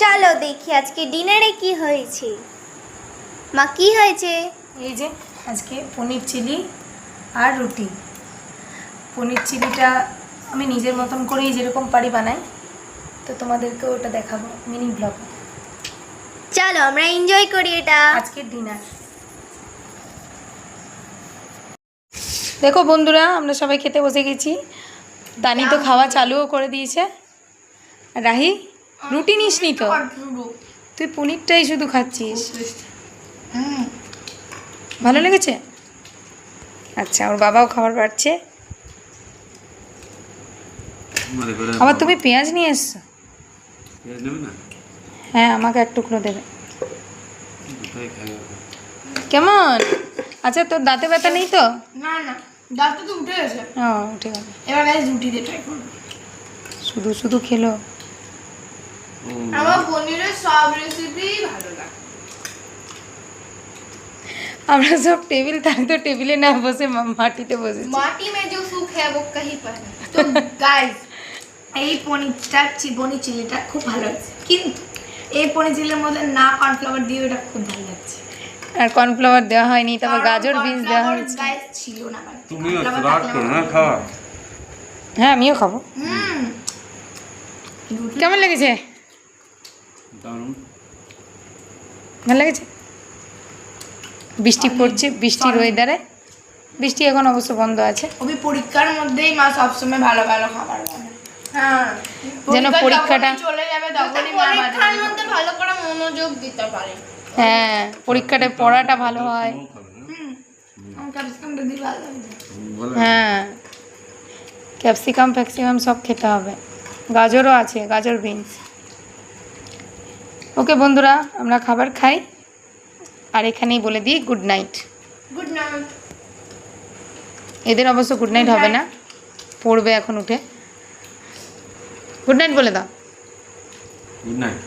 চলো দেখি আজকে ডিনারে কি হয়েছে। মা কি হয়েছে? এই যে আজকে পনির চিলি আর রুটি। পনির চিলিটা আমি নিজের মতন করেই যেরকম পারি বানাই, তো তোমাদেরকে ওটা দেখাবো মিনি ব্লগ। চলো আমরা এনজয় করি এটা। আজকের ডিনার দেখো বন্ধুরা, আমরা সবাই খেতে বসে গেছি। দানি তো খাওয়া চালুও করে দিয়েছে। রাহি রুটি নিসনি তো, তুই পনিরটাই শুধু খাচ্ছিস। ভালো লেগেছে? আচ্ছা, ওর বাবাও খাবার পাচ্ছে। আবার তুমি পেঁয়াজ নিয়ে এসছো? হ্যাঁ, আমাকে এক টুকরো দেবে। কেমন? আচ্ছা, তোর দাঁতে ব্যথা নেই তো? না না, দাঁতটা তো উঠে গেছে। ও, উঠে গেল। এবার গাইস রুটি দিয়ে ট্রাই করব। শুধু শুধু খেলো। আমার পনিরের সব রেসিপি ভালো লাগে। আমরা সব টেবিল, তাই তো টেবিলে না বসে মাটিতে বসেছি। মাটি में जो सुख है वो कहीं पर नहीं। তো গাইস, এই পনির চিলিটা খুব ভালো হয়েছে, কিন্তু এই পনির চিলির মধ্যে না কর্নফ্লাওয়ার দিয়ে ওটা খুব ভালো লাগছে। আর কর্নফ্লাওয়ার দেওয়া হয়নি, তারপর গাজর বিনস দেওয়া হয়েছে। গাইস ছিল না, তুমি রাগ করো না, খাওয়া। হ্যাঁ, আমিও খাবো। কেমন লেগেছে? দারুণ। ভালো লেগেছে? বৃষ্টি পড়ছে, বৃষ্টির ওয়েদারে। বৃষ্টি এখন অবশ্য বন্ধ আছে। ওই পরীক্ষার মধ্যেই মা সবসময় ভালো ভালো খাবার বানায়। হ্যাঁ, যেন পরীক্ষাটা চলে যাবে তখনই মা পরীক্ষার মধ্যে ভালো করে মনোযোগ দিতে পারে। হ্যাঁ, পরীক্ষাটা পড়াটা ভালো হয়। ক্যাপসিকামটা দিয়ে ভালো লাগে। হ্যাঁ, ক্যাপসিকাম ফ্যাক্সিকাম সব খেতে হবে। গাজরও আছে, গাজর বিনস। ওকে বন্ধুরা, আমরা খাবার খাই আর এখানেই বলে দিই গুড নাইট। Good night. এদের অবশ্য গুড নাইট হবে না, পড়বে এখন উঠে। গুড নাইট বলে দাও। Good night.